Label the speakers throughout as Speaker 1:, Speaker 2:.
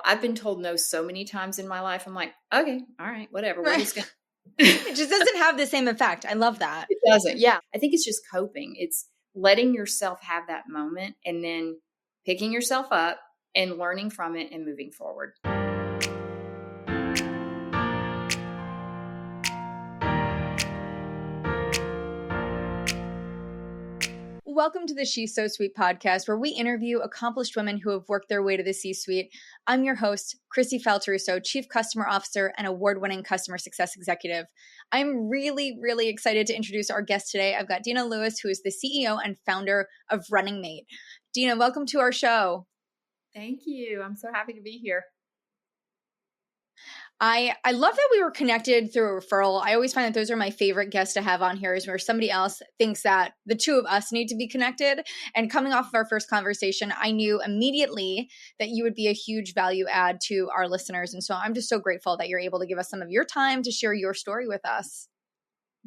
Speaker 1: I've been told no so many times in my life. I'm like, okay, all right, whatever. We're
Speaker 2: Right.
Speaker 1: just going to.
Speaker 2: It just doesn't have the same effect. I love that.
Speaker 1: It doesn't. Yeah. I think it's just coping. It's letting yourself have that moment and then picking yourself up and learning from it and moving forward.
Speaker 2: Welcome to the She's So Sweet podcast, where we interview accomplished women who have worked their way to the C-suite. I'm your host, Kristi Faltorusso, Chief Customer Officer and award-winning customer success executive. I'm really, really excited to introduce our guest today. I've got Dena Lewis, who is the CEO and founder of Running Mate. Dena, welcome to our show.
Speaker 1: Thank you. I'm so happy to be here.
Speaker 2: I love that we were connected through a referral. I always find that those are my favorite guests to have on here, is where somebody else thinks that the two of us need to be connected. And coming off of our first conversation, I knew immediately that you would be a huge value add to our listeners. And so I'm just so grateful that you're able to give us some of your time to share your story with us.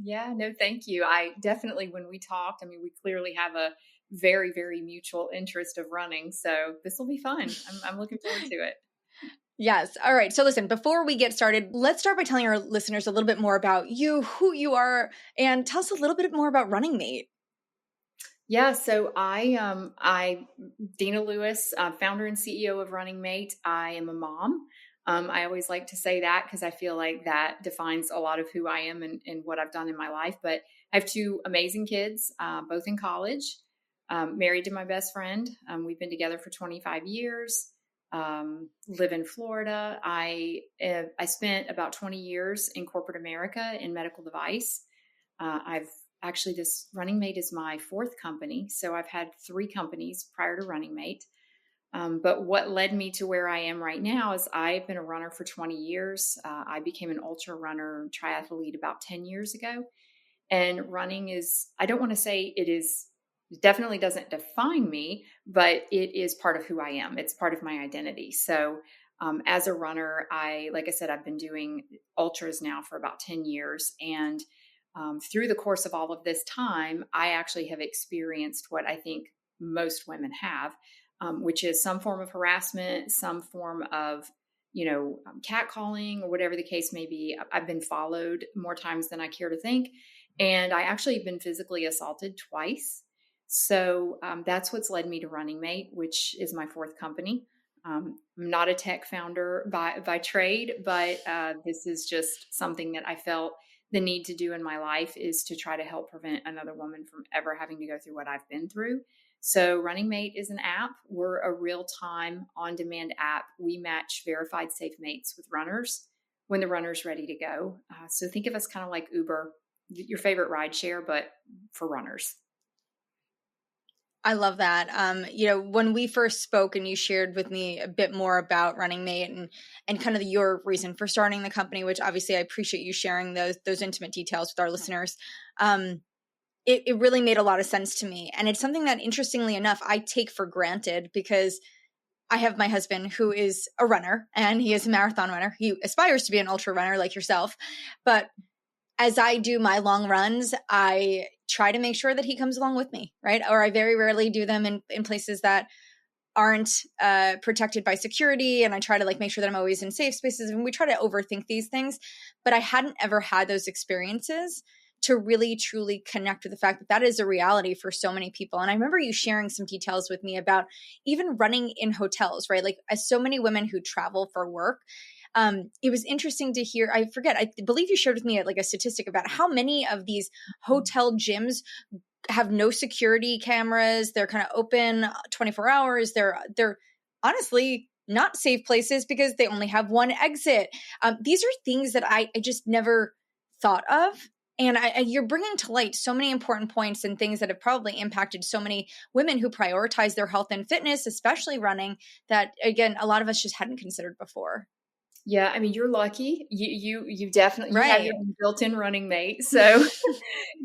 Speaker 1: Yeah, no, thank you. I definitely, when we talked, we clearly have a very, very mutual interest of running. So this will be fun. I'm looking forward to it.
Speaker 2: Yes. All right. So listen, before we get started, let's start by telling our listeners a little bit more about you, who you are, and tell us a little bit more about Running Mate.
Speaker 1: Yeah. So I, Dena Lewis, founder and CEO of Running Mate. I am a mom. I always like to say that because I feel like that defines a lot of who I am and what I've done in my life. But I have two amazing kids, both in college, married to my best friend. We've been together for 25 years. Live in Florida. I spent about 20 years in corporate America in medical device. This Running Mate is my fourth company. So I've had 3 companies prior to Running Mate. But what led me to where I am right now is I've been a runner for 20 years. I became an ultra runner triathlete about 10 years ago. And running is, I don't want to say it definitely doesn't define me, but it is part of who I am. It's part of my identity. So as a runner, like I said, I've been doing ultras now for about 10 years. And through the course of all of this time, I actually have experienced what I think most women have, which is some form of harassment, some form of, catcalling or whatever the case may be. I've been followed more times than I care to think. And I actually have been physically assaulted twice. So that's what's led me to Running Mate, which is my fourth company. I'm not a tech founder by trade, but this is just something that I felt the need to do in my life, is to try to help prevent another woman from ever having to go through what I've been through. So Running Mate is an app. We're a real-time, on-demand app. We match verified safe mates with runners when the runner's ready to go. So think of us kind of like Uber, your favorite ride share, but for runners.
Speaker 2: I love that. When we first spoke and you shared with me a bit more about Running Mate and kind of your reason for starting the company, which obviously I appreciate you sharing those intimate details with our listeners. It really made a lot of sense to me. And it's something that, interestingly enough, I take for granted because I have my husband who is a runner and he is a marathon runner. He aspires to be an ultra runner like yourself. But as I do my long runs, I try to make sure that he comes along with me, right? Or I very rarely do them in places that aren't protected by security. And I try to make sure that I'm always in safe spaces. And we try to overthink these things. But I hadn't ever had those experiences to really, truly connect with the fact that that is a reality for so many people. And I remember you sharing some details with me about even running in hotels, right? As so many women who travel for work, it was interesting to hear. I believe you shared with me a statistic about how many of these hotel gyms have no security cameras. They're kind of open 24 hours. They're honestly not safe places because they only have one exit. These are things that I just never thought of. And you're bringing to light so many important points and things that have probably impacted so many women who prioritize their health and fitness, especially running, that, again, a lot of us just hadn't considered before.
Speaker 1: Yeah, you're lucky. You definitely
Speaker 2: right.
Speaker 1: You have your own built-in Running Mate. So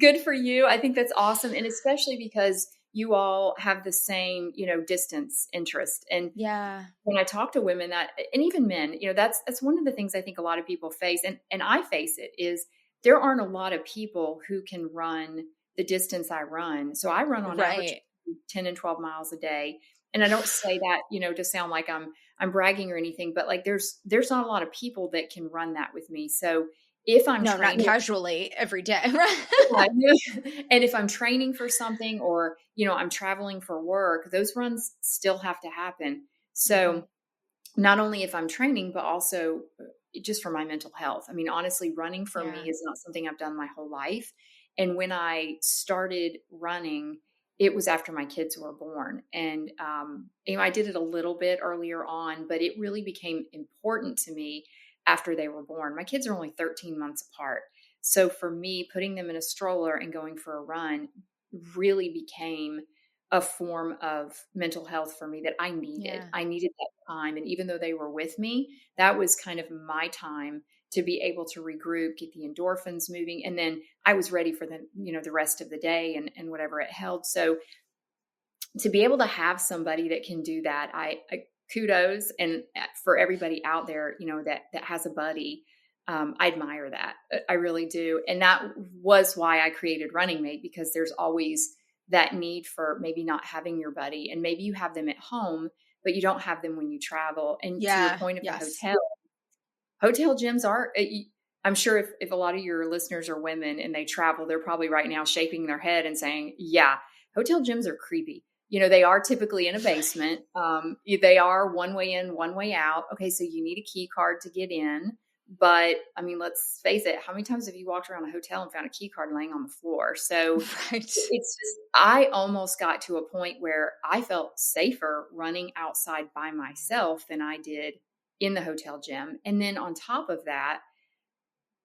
Speaker 1: good for you. I think that's awesome. And especially because you all have the same, distance interest. And
Speaker 2: yeah,
Speaker 1: when I talk to women and even men, that's one of the things I think a lot of people face. And I face it, is there aren't a lot of people who can run the distance I run. So I run on average 10 and 12 miles a day. And I don't say that, to sound like I'm I'm bragging or anything, but like there's not a lot of people that can run that with me. So if I'm
Speaker 2: No, not
Speaker 1: training,
Speaker 2: casually every day. Right.
Speaker 1: and if I'm training for something, or, I'm traveling for work, those runs still have to happen.
Speaker 2: Mhm.
Speaker 1: So not only if I'm training, but also just for my mental health. I mean, honestly, running for me
Speaker 2: Yeah.
Speaker 1: is not something I've done my whole life. And when I started running, it was after my kids were born. And, I did it a little bit earlier on, but it really became important to me after they were born. My kids are only 13 months apart. So for me, putting them in a stroller and going for a run really became a form of mental health for me that I needed.
Speaker 2: Yeah.
Speaker 1: I needed that time. And even though they were with me, that was kind of my time to be able to regroup, get the endorphins moving. And then I was ready for the rest of the day and whatever it held. So to be able to have somebody that can do that, I kudos. And for everybody out there, that has a buddy, I admire that. I really do. And that was why I created Running Mate, because there's always that need for maybe not having your buddy, and maybe you have them at home, but you don't have them when you travel. And to your
Speaker 2: Yeah.
Speaker 1: point of the
Speaker 2: Yes.
Speaker 1: hotel gyms are, I'm sure if a lot of your listeners are women and they travel, they're probably right now shaking their head and saying, yeah, hotel gyms are creepy. They are typically in a basement. They are one way in, one way out. Okay, so you need a key card to get in. But I mean, let's face it, how many times have you walked around a hotel and found a key card laying on the floor? So
Speaker 2: Right.
Speaker 1: it's just, I almost got to a point where I felt safer running outside by myself than I did in the hotel gym. And then on top of that,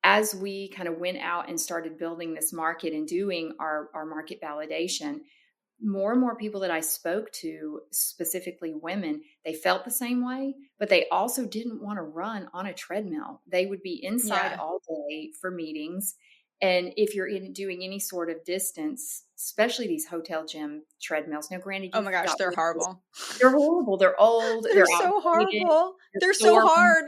Speaker 1: as we kind of went out and started building this market and doing our market validation, more and more people that I spoke to, specifically women, they felt the same way, but they also didn't want to run on a treadmill. They would be inside
Speaker 2: Yeah.
Speaker 1: all day for meetings. And if you're doing any sort of distance, especially these hotel gym treadmills, now granted,
Speaker 2: Oh
Speaker 1: you've
Speaker 2: my gosh,
Speaker 1: got
Speaker 2: they're
Speaker 1: one of those,
Speaker 2: horrible.
Speaker 1: they're horrible, they're old,
Speaker 2: They're
Speaker 1: they're
Speaker 2: so
Speaker 1: outdated,
Speaker 2: horrible.
Speaker 1: they're
Speaker 2: They're so
Speaker 1: sore from,
Speaker 2: hard.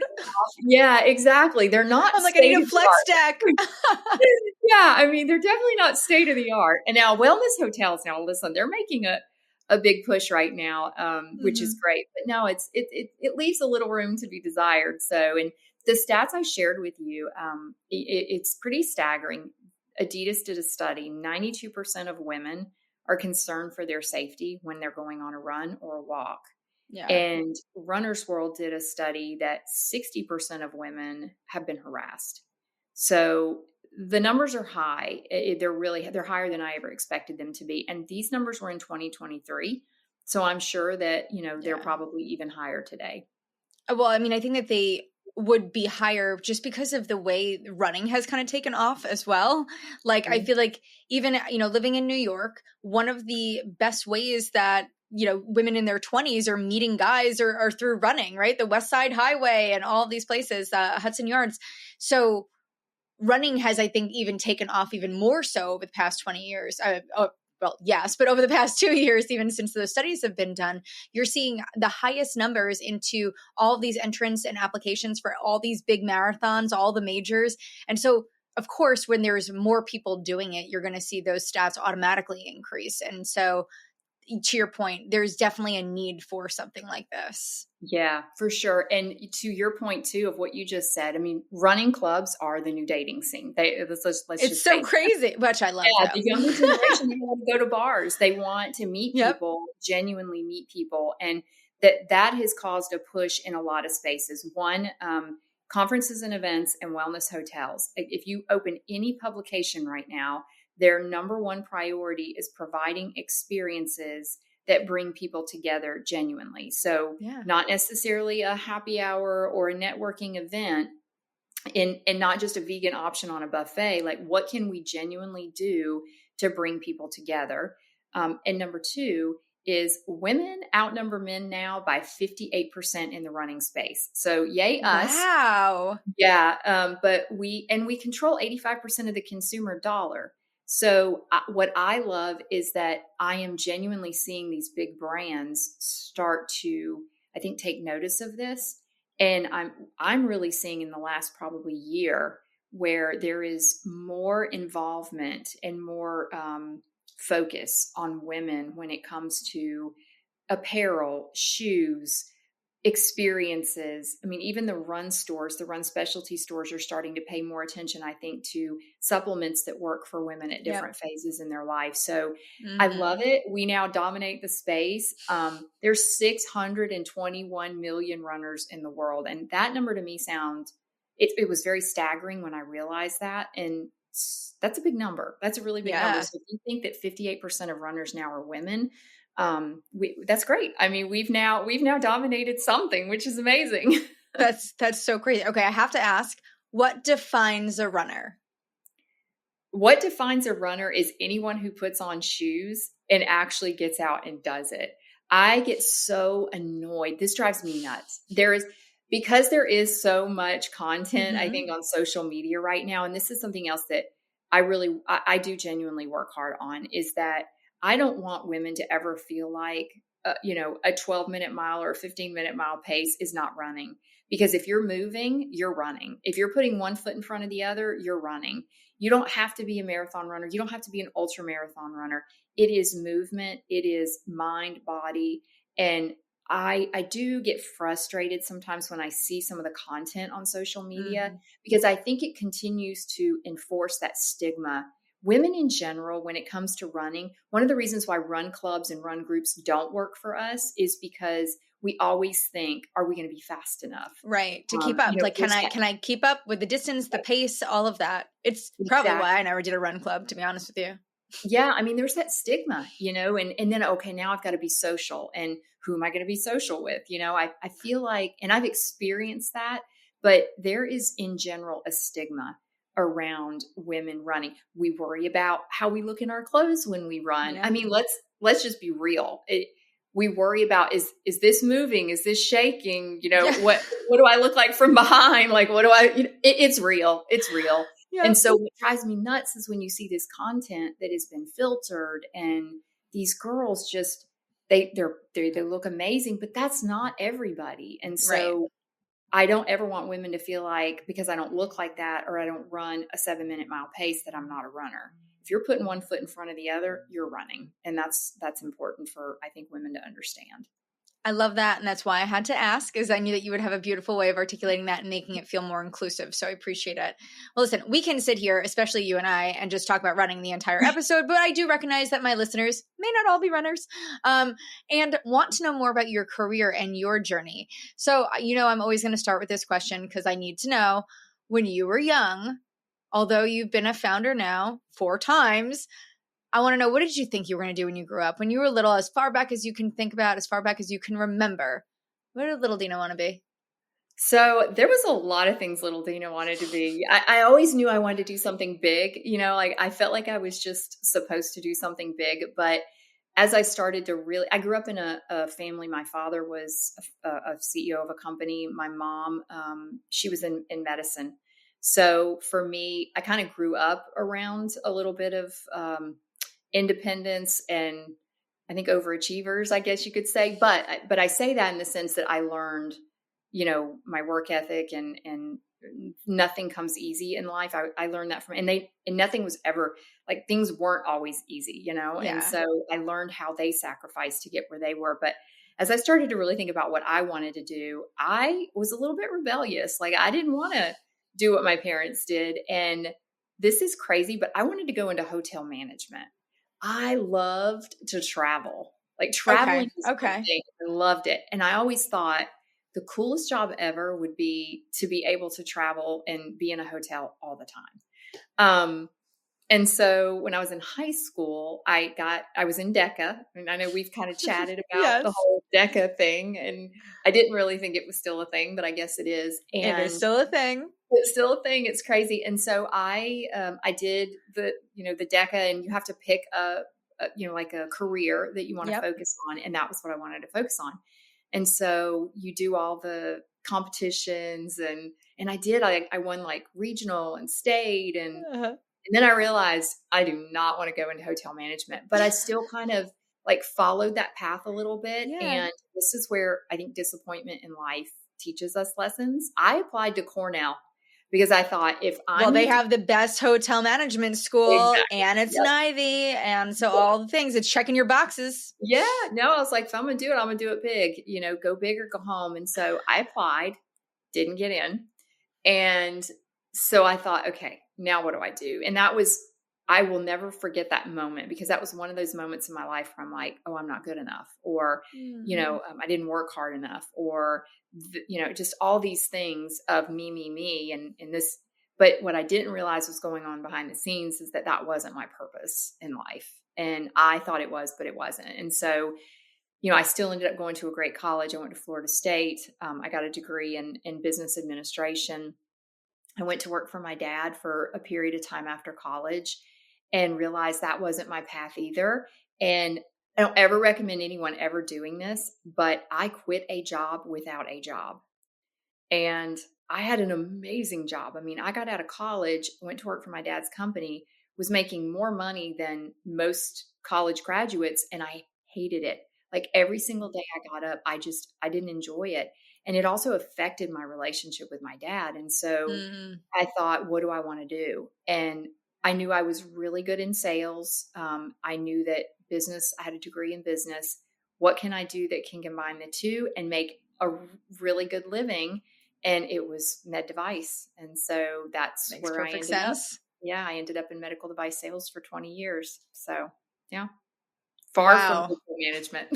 Speaker 1: yeah, exactly. They're not
Speaker 2: I'm like, I need
Speaker 1: state
Speaker 2: a
Speaker 1: of the
Speaker 2: flex stack.
Speaker 1: art. Yeah, I mean, they're definitely not state of the art. And now wellness hotels, now listen, they're making a big push right now, which is
Speaker 2: Mhm.
Speaker 1: great. But no, it leaves a little room to be desired. So, and the stats I shared with you, it's pretty staggering. Adidas did a study. 92% of women are concerned for their safety when they're going on a run or a walk.
Speaker 2: Yeah.
Speaker 1: And Runner's World did a study that 60% of women have been harassed. So the numbers are high. They're higher than I ever expected them to be. And these numbers were in 2023. So I'm sure that, they're
Speaker 2: Yeah.
Speaker 1: probably even higher today.
Speaker 2: Well, I mean, I think that they would be higher just because of the way running has kind of taken off as well. Like, I feel like even, living in New York, one of the best ways that, women in their 20s are meeting guys are through running, right? The West Side Highway and all these places, Hudson Yards. So running has, I think, even taken off even more so over the past 20 years. Well, yes, but over the past 2 years, even since those studies have been done, you're seeing the highest numbers into all of these entrants and applications for all these big marathons, all the majors. And so, of course, when there's more people doing it, you're going to see those stats automatically increase. And so, to your point, there's definitely a need for something like this.
Speaker 1: Yeah, for sure. And to your point too of what you just said, I mean, running clubs are the new dating scene. Let's
Speaker 2: It's
Speaker 1: just
Speaker 2: so
Speaker 1: face it.
Speaker 2: crazy, which I love
Speaker 1: Yeah,
Speaker 2: though.
Speaker 1: the younger generation, they want to go to bars. They want to meet
Speaker 2: Yep.
Speaker 1: people, genuinely meet people, and that has caused a push in a lot of spaces. One, conferences and events and wellness hotels. If you open any publication right now, their number one priority is providing experiences that bring people together genuinely. So,
Speaker 2: Yeah.
Speaker 1: not necessarily a happy hour or a networking event, and not just a vegan option on a buffet. Like, what can we genuinely do to bring people together? And number two is women outnumber men now by 58% in the running space. So yay us.
Speaker 2: Wow.
Speaker 1: Yeah, but we control 85% of the consumer dollar. So what I love is that I am genuinely seeing these big brands start to, I think, take notice of this, and I'm really seeing in the last probably year where there is more involvement and more focus on women when it comes to apparel, shoes, experiences. I mean, even the run stores, the run specialty stores are starting to pay more attention, I think, to supplements that work for women at
Speaker 2: Yep.
Speaker 1: different phases in their life. So I
Speaker 2: Mm-hmm.
Speaker 1: love it. We now dominate the space. There's 621 million runners in the world. And that number to me sounds, it was very staggering when I realized that. And that's a big number. That's a really big number.
Speaker 2: Yeah.
Speaker 1: So if you think that 58% of runners now are women, that's great. I mean, we've now dominated something, which is amazing.
Speaker 2: That's so crazy. Okay, I have to ask, what defines a runner?
Speaker 1: What defines a runner is anyone who puts on shoes and actually gets out and does it. I get so annoyed. This drives me nuts. Because there is so much content, I
Speaker 2: Mm-hmm.
Speaker 1: think, on social media right now. And this is something else that I do genuinely work hard on, is that I don't want women to ever feel like, a 12-minute mile or a 15-minute mile pace is not running. Because if you're moving, you're running. If you're putting one foot in front of the other, you're running. You don't have to be a marathon runner. You don't have to be an ultra marathon runner. It is movement. It is mind, body. And I do get frustrated sometimes when I see some of the content on social media,
Speaker 2: Mm-hmm.
Speaker 1: because I think it continues to enforce that stigma. Women in general, when it comes to running, one of the reasons why run clubs and run groups don't work for us is because we always think, are we going to be fast enough?
Speaker 2: Right. To keep up. Like,
Speaker 1: There's that.
Speaker 2: can I keep up with the distance, the pace, all of that? It's probably why I
Speaker 1: Exactly.
Speaker 2: never did a run club, to be honest with you.
Speaker 1: Yeah, I mean, there's that stigma, and then, okay, now I've got to be social, and who am I going to be social with? I feel like, and I've experienced that, but there is in general a stigma around women running. We worry about how we look in our clothes when we run. I
Speaker 2: Yeah.
Speaker 1: mean, let's just be real. We worry about, is this moving? Is this shaking?
Speaker 2: Yeah.
Speaker 1: What do I look like from behind? Like, what do it's real. It's real. And
Speaker 2: Yep.
Speaker 1: so what drives me nuts is when you see this content that has been filtered, and these girls just they look amazing, but that's not everybody. And
Speaker 2: Right.
Speaker 1: so I don't ever want women to feel like, because I don't look like that or I don't run a 7-minute mile pace, that I'm not a runner. If you're putting one foot in front of the other, you're running. And that's important for, I think, women to understand.
Speaker 2: I love that. And that's why I had to ask, is I knew that you would have a beautiful way of articulating that and making it feel more inclusive. So I appreciate it. Well, listen, we can sit here, especially you and I, and just talk about running the entire episode, but I do recognize that my listeners may not all be runners, and want to know more about your career and your journey. So, I'm always going to start with this question because I need to know, when you were young, although you've been a founder now 4 times, I want to know, what did you think you were going to do when you grew up? When you were little, as far back as you can think about, as far back as you can remember, what did little Dena want to be?
Speaker 1: So there was a lot of things little Dena wanted to be. I always knew I wanted to do something big, like I felt like I was just supposed to do something big. But as I started to I grew up in a family. My father was a CEO of a company. My mom, she was in medicine. So for me, I kind of grew up around a little bit of independence and, I think, overachievers, I guess you could say. But I say that in the sense that I learned, my work ethic, and nothing comes easy in life. I learned that and nothing was ever, like, things weren't always easy, and
Speaker 2: Yeah.
Speaker 1: so I learned how they sacrificed to get where they were. But as I started to really think about what I wanted to do, I was a little bit rebellious. Like, I didn't want to do what my parents did. And this is crazy, but I wanted to go into hotel management. I loved to travel. Like,
Speaker 2: Okay.
Speaker 1: traveling is my
Speaker 2: Okay.
Speaker 1: thing. I loved it. And I always thought the coolest job ever would be to be able to travel and be in a hotel all the time. And so when I was in high school, I was in DECA, and I know we've kind of chatted about the
Speaker 2: Yes.
Speaker 1: whole DECA thing, and I didn't really think it was still a thing, but I guess it is.
Speaker 2: It is
Speaker 1: And
Speaker 2: still a thing.
Speaker 1: it's still a thing. It's crazy. And so I did the DECA, and you have to pick like a career that you want to
Speaker 2: Yep.
Speaker 1: focus on. And that was what I wanted to focus on. And so you do all the competitions, and I did, I won like regional and state.
Speaker 2: Uh-huh.
Speaker 1: And then I realized I do not want to go into hotel management, but I still kind of like followed that path a little bit.
Speaker 2: Yeah.
Speaker 1: And this is where I think disappointment in life teaches us lessons. I applied to Cornell. because I thought if
Speaker 2: Well,
Speaker 1: I'm
Speaker 2: they
Speaker 1: going to
Speaker 2: have the best hotel management school
Speaker 1: exactly.
Speaker 2: and it's an
Speaker 1: Yep.
Speaker 2: Ivy. And so all the things, it's checking your boxes.
Speaker 1: Yeah. No, I was like, if I'm going to do it, I'm going to do it big, go big or go home. And so I applied, didn't get in. And so I thought, okay, now what do I do? And I will never forget that moment, because that was one of those moments in my life where I'm like, oh, I'm not good enough, or, I didn't work hard enough, or, just all these things of me, and this. But what I didn't realize was going on behind the scenes is that that wasn't my purpose in life. And I thought it was, but it wasn't. And so, I still ended up going to a great college. I went to Florida State. I got a degree in business administration. I went to work for my dad for a period of time after college and realized that wasn't my path either. And I don't ever recommend anyone ever doing this, but I quit a job without a job. And I had an amazing job. I mean, I got out of college, went to work for my dad's company, was making more money than most college graduates, and I hated it. Like every single day I got up, I didn't enjoy it. And it also affected my relationship with my dad. And so
Speaker 2: Mm,
Speaker 1: I thought, what do I want to do? And I knew I was really good in sales. I knew that I had a degree in business. What can I do that can combine the two and make a really good living? And it was med device. And so that's
Speaker 2: makes
Speaker 1: where I
Speaker 2: perfect
Speaker 1: ended up.
Speaker 2: sense.
Speaker 1: Yeah, I ended up in medical device sales for 20 years. So, yeah, far from
Speaker 2: Wow.
Speaker 1: people management.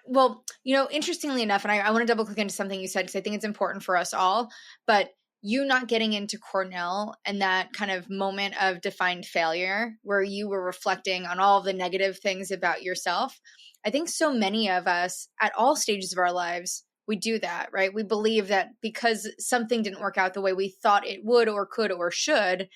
Speaker 2: Well, interestingly enough, and I want to double click into something you said because I think it's important for us all, but you not getting into Cornell and that kind of moment of defined failure where you were reflecting on all the negative things about yourself. I think so many of us at all stages of our lives, we do that, right? We believe that because something didn't work out the way we thought it would or could or should,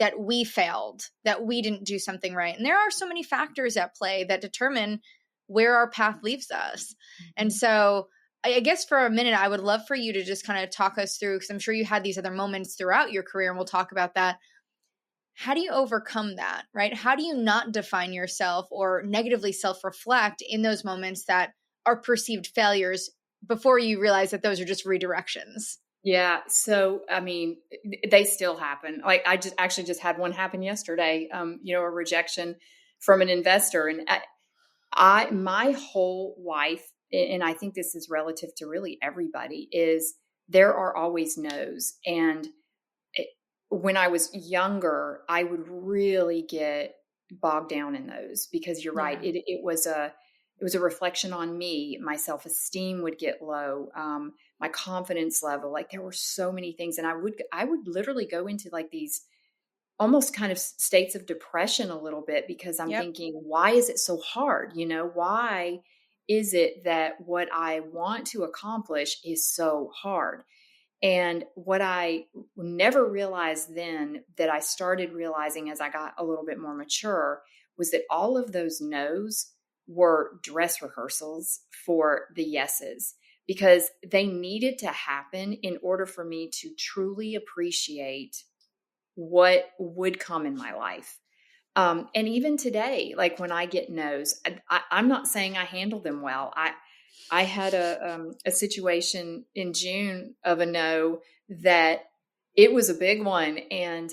Speaker 2: that we failed, that we didn't do something right. And there are so many factors at play that determine where our path leaves us. And so I guess for a minute, I would love for you to just kind of talk us through, because I'm sure you had these other moments throughout your career, and we'll talk about that. How do you overcome that, right? How do you not define yourself or negatively self-reflect in those moments that are perceived failures before you realize that those are just redirections?
Speaker 1: Yeah. So, I mean, they still happen. Like I just had one happen yesterday, a rejection from an investor. And my whole life, and I think this is relative to really everybody, is there are always no's. And it, when I was younger, I would really get bogged down in those, because you're right.
Speaker 2: Yeah.
Speaker 1: It was a reflection on me. My self-esteem would get low. My confidence level, like there were so many things. And I would literally go into like these almost kind of states of depression a little bit, because I'm
Speaker 2: Yep.
Speaker 1: thinking, why is it so hard? Why is it that what I want to accomplish is so hard? And what I never realized then, that I started realizing as I got a little bit more mature, was that all of those no's were dress rehearsals for the yeses, because they needed to happen in order for me to truly appreciate what would come in my life. And even today, like when I get no's, I'm not saying I handle them well. I had a situation in June of a no that it was a big one, and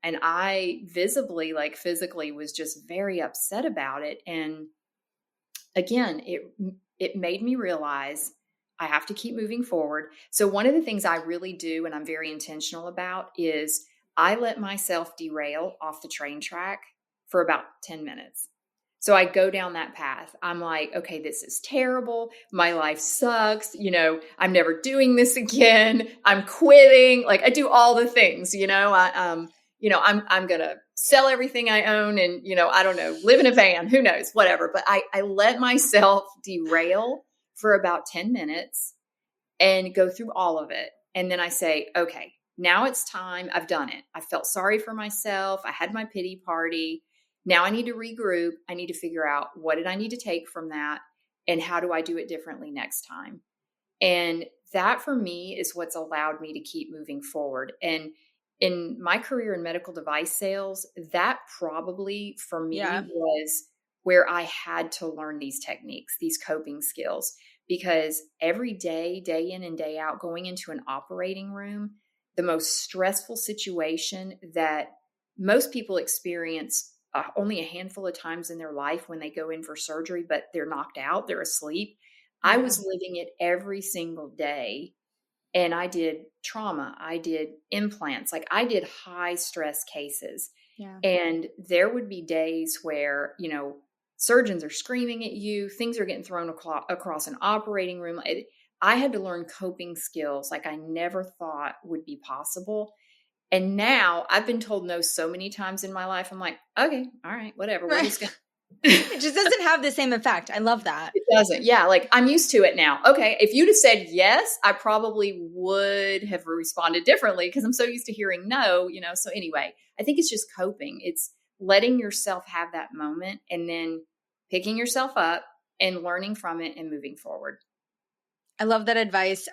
Speaker 1: I visibly, like physically, was just very upset about it. And again, it made me realize I have to keep moving forward. So one of the things I really do, and I'm very intentional about, is I let myself derail off the train track for about 10 minutes. So I go down that path. I'm like, okay, this is terrible. My life sucks. I'm never doing this again. I'm quitting. Like I do all the things, I'm going to sell everything I own and, I don't know, live in a van, who knows, whatever. But I let myself derail for about 10 minutes and go through all of it. And then I say, okay, now it's time. I've done it. I felt sorry for myself. I had my pity party. Now I need to regroup. I need to figure out, what did I need to take from that? And how do I do it differently next time? And that for me is what's allowed me to keep moving forward. And in my career in medical device sales, that probably for me
Speaker 2: Yeah.
Speaker 1: was where I had to learn these techniques, these coping skills, because every day, day in and day out, going into an operating room, the most stressful situation that most people experience only a handful of times in their life when they go in for surgery, but they're knocked out, they're asleep. I
Speaker 2: Yeah.
Speaker 1: was living it every single day. And I did trauma, I did implants, like I did high stress cases.
Speaker 2: Yeah.
Speaker 1: And there would be days where, surgeons are screaming at you, things are getting thrown across an operating room. I had to learn coping skills like I never thought would be possible. And now I've been told no so many times in my life. I'm like, okay, all right, whatever. We're
Speaker 2: Right.
Speaker 1: just going to.
Speaker 2: It just doesn't have the same effect. I love that.
Speaker 1: It doesn't. Yeah. Like I'm used to it now. Okay. If you'd have said yes, I probably would have responded differently because I'm so used to hearing no, So anyway, I think it's just coping. It's letting yourself have that moment and then picking yourself up and learning from it and moving forward.
Speaker 2: I love that advice.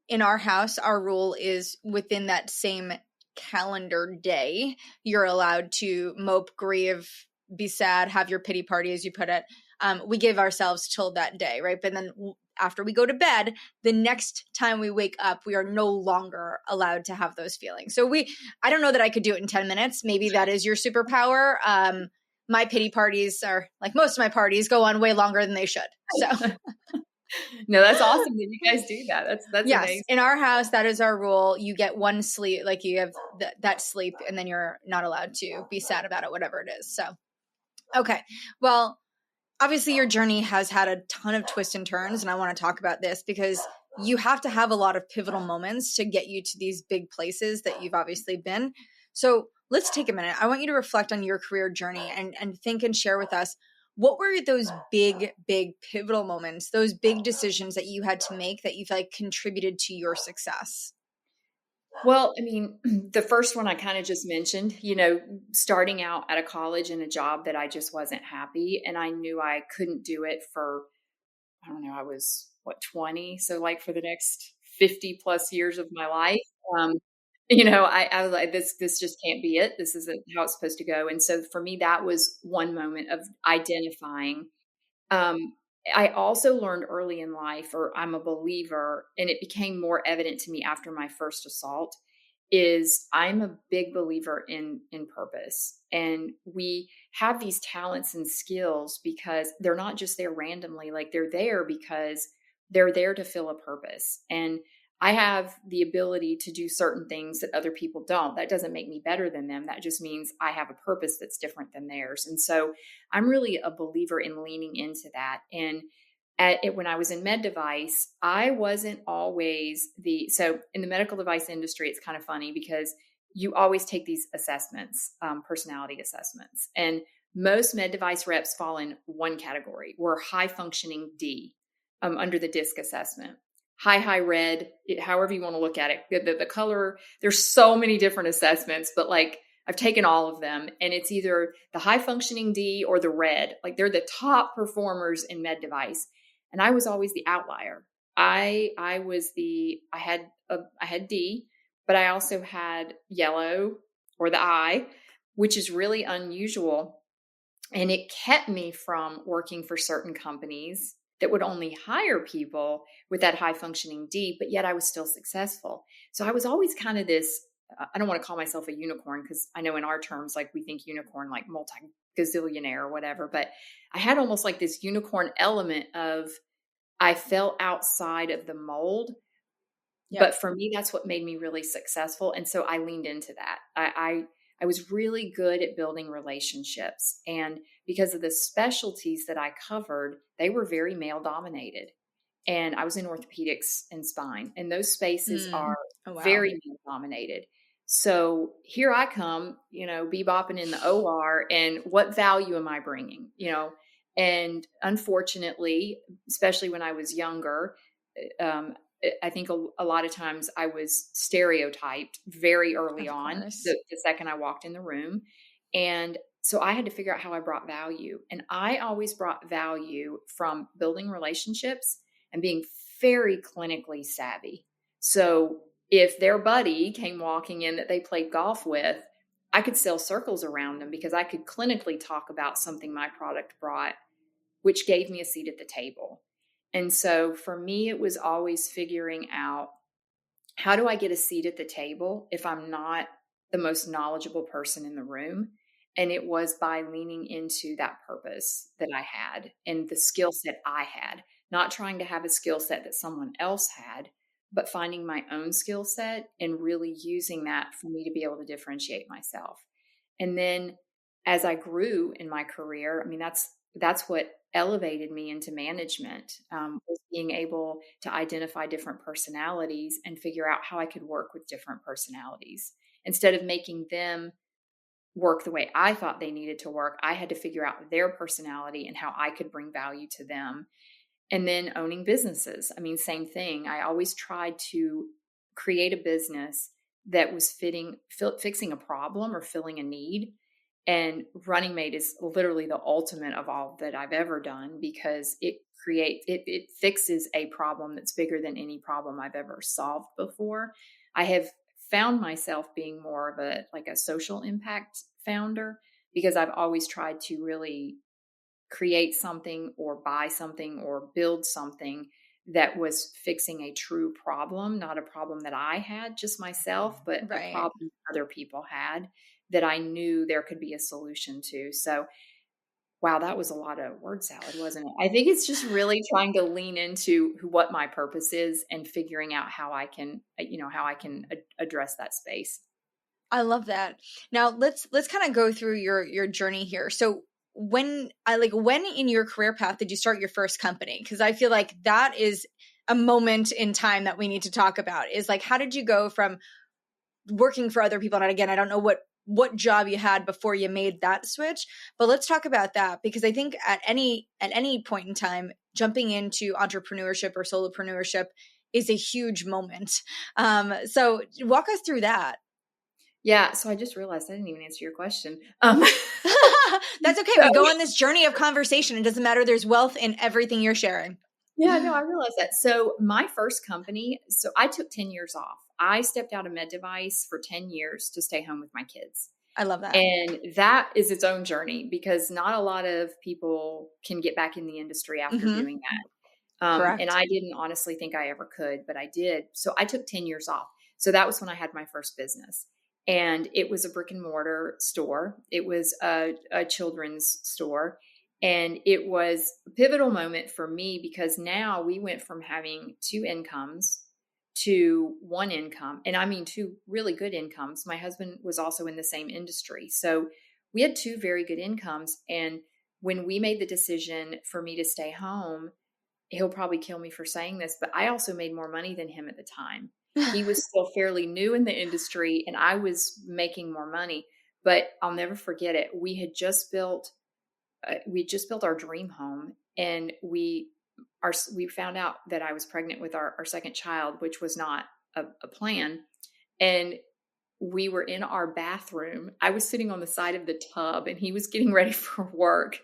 Speaker 2: In our house, our rule is within that same calendar day, you're allowed to mope, grieve, be sad, have your pity party, as you put it. We give ourselves till that day, right? But then after we go to bed, the next time we wake up, we are no longer allowed to have those feelings. So I don't know that I could do it in 10 minutes. Maybe that is your superpower. My pity parties are like most of my parties go on way longer than they should. So
Speaker 1: no, that's awesome that you guys do that. That's
Speaker 2: yes,
Speaker 1: amazing.
Speaker 2: in our house, that is our rule. You get one sleep, like you have that sleep, and then you're not allowed to be sad about it, whatever it is. So, okay. Well, obviously your journey has had a ton of twists and turns, and I want to talk about this because you have to have a lot of pivotal moments to get you to these big places that you've obviously been. So let's take a minute. I want you to reflect on your career journey and think and share with us, what were those big pivotal moments, those big decisions that you had to make that you feel like contributed to your success?
Speaker 1: Well, I mean, the first one I kind of just mentioned, starting out at a college in a job that I just wasn't happy. And I knew I couldn't do it for, I don't know, I was 20. So like for the next 50 plus years of my life, um, I was like, this just can't be it. This isn't how it's supposed to go. And so for me, that was one moment of identifying. Um, I also learned early in life, or I'm a believer, and it became more evident to me after my first assault, is I'm a big believer in purpose. And we have these talents and skills because they're not just there randomly, like they're there because they're there to fill a purpose. And I have the ability to do certain things that other people don't. That doesn't make me better than them. That just means I have a purpose that's different than theirs. And so I'm really a believer in leaning into that. And when I was in med device, I wasn't always so in the medical device industry, it's kind of funny because you always take these assessments, personality assessments. And most med device reps fall in one category. We're high functioning D under the DISC assessment. High red, however you want to look at it. The color, there's so many different assessments, but like I've taken all of them and it's either the high functioning D or the red. Like they're the top performers in med device. And I was always the outlier. I had D, but I also had yellow or the I, which is really unusual. And it kept me from working for certain companies that would only hire people with that high functioning D, but yet I was still successful. So I was always kind of this, I don't want to call myself a unicorn because I know in our terms, like we think unicorn, like multi-gazillionaire or whatever, but I had almost like this unicorn element of I fell outside of the mold. Yep. But for me, that's what made me really successful. And so I leaned into that. I was really good at building relationships. And because of the specialties that I covered, they were very male dominated. And I was in orthopedics and spine, and those spaces are very male dominated. So here I come, bebopping in the OR, and what value am I bringing? And unfortunately, especially when I was younger, I think a lot of times I was stereotyped very early on, the second I walked in the room. And so I had to figure out how I brought value. And I always brought value from building relationships and being very clinically savvy. So if their buddy came walking in that they played golf with, I could sell circles around them because I could clinically talk about something my product brought, which gave me a seat at the table. And so for me, it was always figuring out, how do I get a seat at the table if I'm not the most knowledgeable person in the room? And it was by leaning into that purpose that I had and the skill set I had, not trying to have a skill set that someone else had, but finding my own skill set and really using that for me to be able to differentiate myself. And then as I grew in my career, I mean, that's what elevated me into management, was being able to identify different personalities and figure out how I could work with different personalities. Instead of making them work the way I thought they needed to work, I had to figure out their personality and how I could bring value to them. And then owning businesses. I mean, same thing. I always tried to create a business that was fixing a problem or filling a need. And Running Mate is literally the ultimate of all that I've ever done, because it fixes a problem that's bigger than any problem I've ever solved before. I have found myself being more of a social impact founder, because I've always tried to really create something or buy something or build something that was fixing a true problem, not a problem that I had just myself, but a
Speaker 2: Right.
Speaker 1: problem other people had that I knew there could be a solution to. So, wow, that was a lot of word salad, wasn't it? I think it's just really trying to lean into what my purpose is and figuring out how I can, address that space.
Speaker 2: I love that. Now let's kind of go through your journey here. So when in your career path did you start your first company? Because I feel like that is a moment in time that we need to talk about. Is like, how did you go from working for other people? And again, I don't know what job you had before you made that switch, but let's talk about that, because I think at any point in time, jumping into entrepreneurship or solopreneurship is a huge moment. So walk us through that.
Speaker 1: Yeah, so I just realized I didn't even answer your question.
Speaker 2: That's okay. We go on this journey of conversation. It doesn't matter. There's wealth in everything you're sharing.
Speaker 1: Yeah, no, I realized that. So my first company, so I took 10 years off. I stepped out of med device for 10 years to stay home with my kids.
Speaker 2: I love that.
Speaker 1: And that is its own journey, because not a lot of people can get back in the industry after doing that.
Speaker 2: Correct.
Speaker 1: And I didn't honestly think I ever could, but I did. So I took 10 years off. So that was when I had my first business. And it was a brick and mortar store. It was a children's store. And it was a pivotal moment for me, because now we went from having two incomes to one income. And I mean, two really good incomes. My husband was also in the same industry. So we had two very good incomes. And when we made the decision for me to stay home, he'll probably kill me for saying this, but I also made more money than him at the time. He was still fairly new in the industry and I was making more money, but I'll never forget it. We just built our dream home, and we found out that I was pregnant with our second child, which was not a plan. And we were in our bathroom. I was sitting on the side of the tub and he was getting ready for work.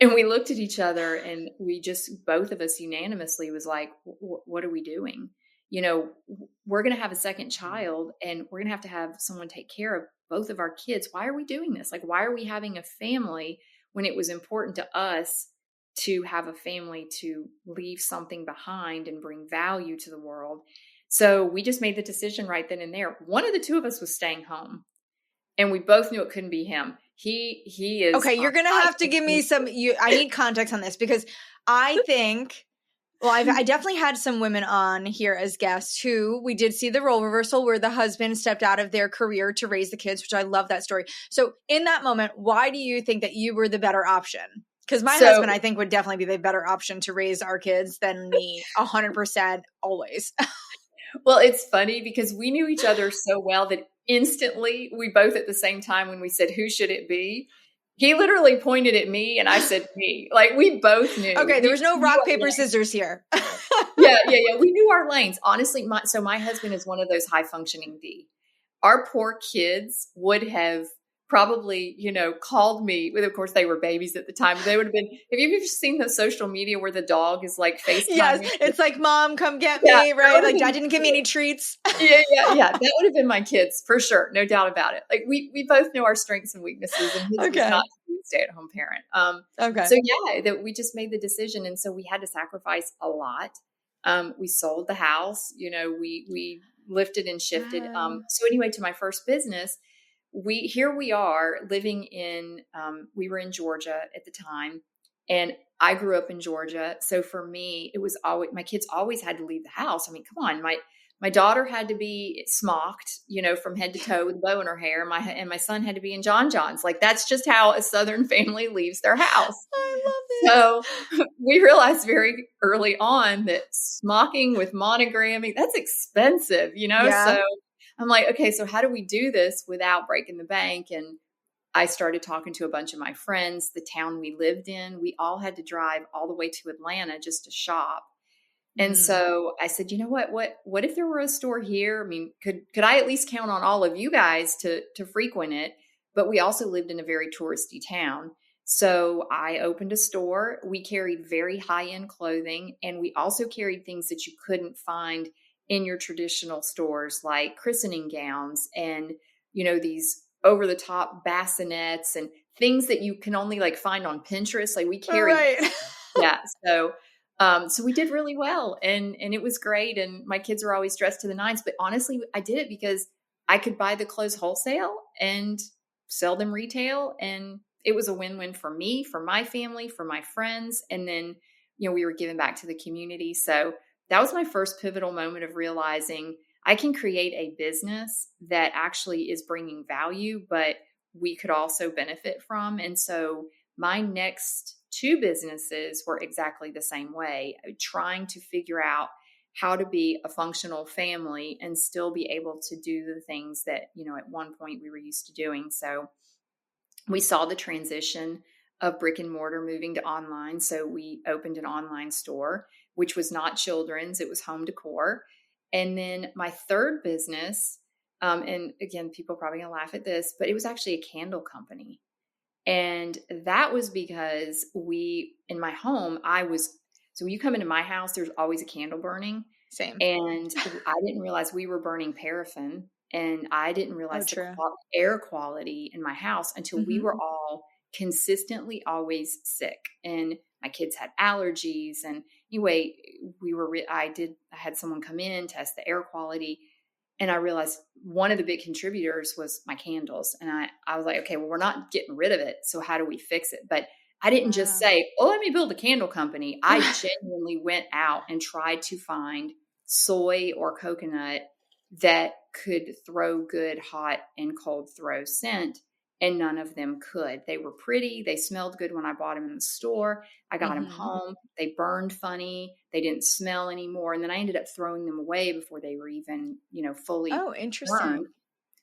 Speaker 1: And we looked at each other and we just, both of us unanimously was like, what are we doing? We're going to have a second child and we're going to have someone take care of both of our kids. Why are we doing this? Like, why are we having a family when it was important to us to have a family, to leave something behind and bring value to the world? So we just made the decision right then and there. One of the two of us was staying home, and we both knew it couldn't be him. He is
Speaker 2: okay. You're gonna have to give me some. I need context on this, because I think. Well, I definitely had some women on here as guests who we did see the role reversal where the husband stepped out of their career to raise the kids, which I love that story. So in that moment, why do you think that you were the better option? Because my husband, I think, would definitely be the better option to raise our kids than me, 100% always.
Speaker 1: Well, it's funny because we knew each other so well that instantly we both at the same time, when we said, who should it be? He literally pointed at me and I said, me. Like, we both knew.
Speaker 2: Okay, there was no rock, paper, scissors here.
Speaker 1: Yeah. We knew our lanes. Honestly, my husband is one of those high functioning D. Our poor kids would have probably, called me with, of course, they were babies at the time. They would have been, have you ever seen the social media where the dog is like
Speaker 2: Yes,
Speaker 1: FaceTiming?
Speaker 2: it's like, Mom, come get
Speaker 1: Yeah,
Speaker 2: me, right? Like, Dad didn't give me any treats.
Speaker 1: yeah. That would have been my kids for sure. No doubt about it. Like we both know our strengths and weaknesses, and his was not
Speaker 2: Okay.
Speaker 1: to be a stay-at-home parent.
Speaker 2: Okay.
Speaker 1: So yeah, that we just made the decision. And so we had to sacrifice a lot. We sold the house, we lifted and shifted.
Speaker 2: Wow.
Speaker 1: So anyway, to my first business, we are living in, we were in Georgia at the time, and I grew up in Georgia. So for me, it was always, my kids always had to leave the house. I mean, come on, my daughter had to be smocked, from head to toe with a bow in her hair. My son had to be in John John's. Like, that's just how a Southern family leaves their house.
Speaker 2: I love this.
Speaker 1: So we realized very early on that smocking with monogramming, that's expensive,
Speaker 2: Yeah.
Speaker 1: So I'm like, okay, so how do we do this without breaking the bank? And I started talking to a bunch of my friends. The town we lived in, we all had to drive all the way to Atlanta just to shop. And so I said, you know what if there were a store here? I mean, could I at least count on all of you guys to frequent it? But we also lived in a very touristy town. So I opened a store. We carried very high-end clothing, and we also carried things that you couldn't find in your traditional stores, like christening gowns and, these over-the-top bassinets and things that you can only like find on Pinterest. Like, we carried,
Speaker 2: Right.
Speaker 1: yeah. So we did really well, and it was great. And my kids were always dressed to the nines, but honestly, I did it because I could buy the clothes wholesale and sell them retail. And it was a win-win for me, for my family, for my friends. And then, we were giving back to the community. So that was my first pivotal moment of realizing I can create a business that actually is bringing value, but we could also benefit from. And so my next two businesses were exactly the same way, trying to figure out how to be a functional family and still be able to do the things that, at one point we were used to doing. So we saw the transition of brick and mortar moving to online. So we opened an online store, which was not children's, it was home decor. And then my third business, and again, people are probably gonna laugh at this, but it was actually a candle company. And that was because in my home, so when you come into my house, there's always a candle burning.
Speaker 2: Same.
Speaker 1: And I didn't realize we were burning paraffin, and I didn't realize the air quality in my house until we were all consistently always sick. And my kids had allergies. And anyway, I had someone come in, test the air quality. And I realized one of the big contributors was my candles. And I was like, okay, well, we're not getting rid of it. So how do we fix it? But I didn't just say, oh, let me build a candle company. I genuinely went out and tried to find soy or coconut that could throw good hot and cold throw scent. And none of them could. They were pretty. They smelled good when I bought them in the store. I got them home. They burned funny. They didn't smell anymore. And then I ended up throwing them away before they were even, fully
Speaker 2: interesting.
Speaker 1: burned.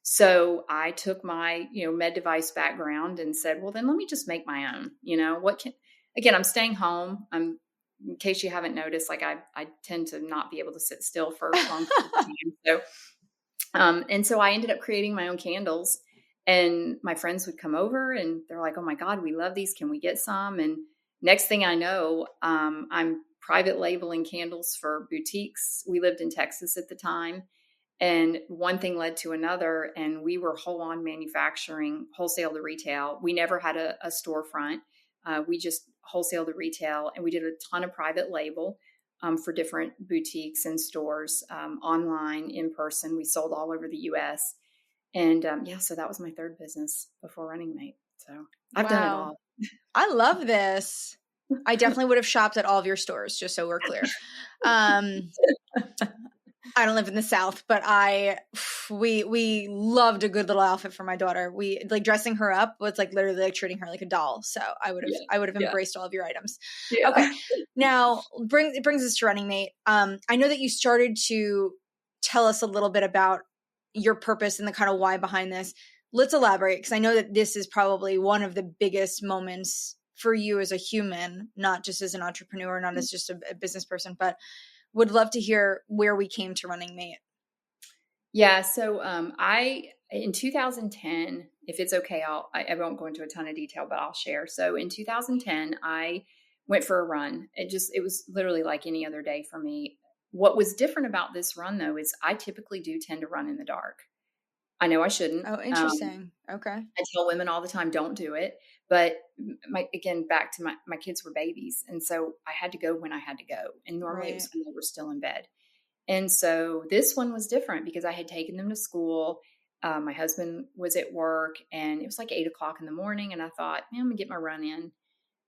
Speaker 1: So I took my, med device background and said, well, then let me just make my own. Again, I'm staying home. In case you haven't noticed, like I tend to not be able to sit still for a long time. So, and so I ended up creating my own candles. And my friends would come over and they're like, oh my God, we love these. Can we get some? And next thing I know, I'm private labeling candles for boutiques. We lived in Texas at the time. And one thing led to another. And we were whole on manufacturing, wholesale to retail. We never had a storefront. We just wholesale to retail. And we did a ton of private label for different boutiques and stores, online, in person. We sold all over the US. And so that was my third business before Running Mate. So I've done it all.
Speaker 2: I love this. I definitely would have shopped at all of your stores, just so we're clear. I don't live in the South, but we loved a good little outfit for my daughter. We like dressing her up was like literally like treating her like a doll. So I would have embraced all of your items. Yeah. Okay. Now it brings us to Running Mate. I know that you started to tell us a little bit about your purpose and the kind of why behind this. Let's elaborate, because I know that this is probably one of the biggest moments for you as a human, not just as an entrepreneur, not as just a business person, but would love to hear where we came to Running Mate.
Speaker 1: Yeah. So in 2010, if it's okay, I won't go into a ton of detail, but I'll share. So in 2010, I went for a run. It was literally like any other day for me. What was different about this run though is I typically do tend to run in the dark. I know I shouldn't.
Speaker 2: Oh, interesting. Okay.
Speaker 1: I tell women all the time, don't do it. But again, back to my kids were babies. And so I had to go when I had to go. And normally it
Speaker 2: Right.
Speaker 1: was when they were still in bed. And so this one was different because I had taken them to school. My husband was at work and it was like 8 o'clock in the morning. And I thought, man, I'm gonna get my run in.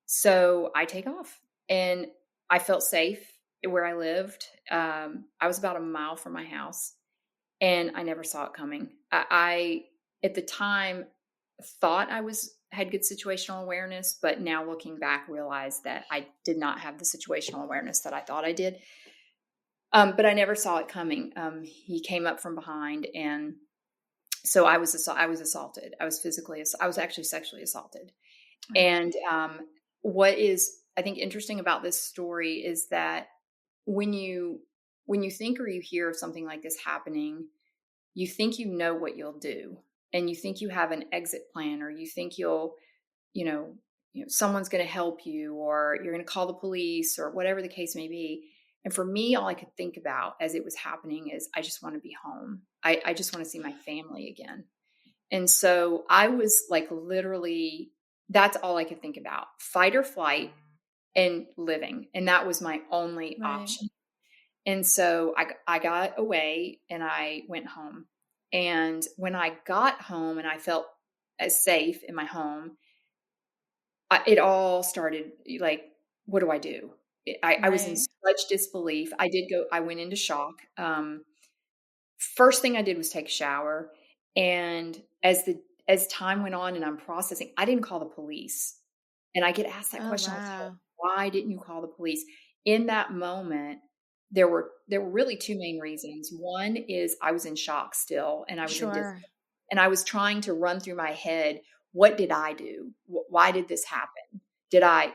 Speaker 1: So I take off and I felt safe where I lived. I was about a mile from my house and I never saw it coming. I at the time thought had good situational awareness, but now looking back, realized that I did not have the situational awareness that I thought I did. But I never saw it coming. He came up from behind, and so I was assaulted. I was actually sexually assaulted.
Speaker 2: Oh,
Speaker 1: And what is I think interesting about this story is that when you when you think or you hear of something like this happening, you think you know what you'll do, and you think you have an exit plan, or you think you know, someone's going to help you, or you're going to call the police, or whatever the case may be. And for me, all I could think about as it was happening is, I just want to be home. I just want to see my family again. And so I was like, literally, that's all I could think about: fight or flight and living. And that was my only
Speaker 2: right.
Speaker 1: option. And so I got away and I went home. And when I got home and I felt as safe in my home, it all started like, what do I do? I was in
Speaker 2: Right.
Speaker 1: such disbelief. I went into shock. First thing I did was take a shower. And as time went on and I'm processing, I didn't call the police. And I get asked that
Speaker 2: Oh,
Speaker 1: question all the time.
Speaker 2: wow.
Speaker 1: Why didn't you call the police? In that moment, there were really two main reasons. One is I was in shock still, and I was in
Speaker 2: Sure.
Speaker 1: and I was trying to run through my head, what did I do? Why did this happen?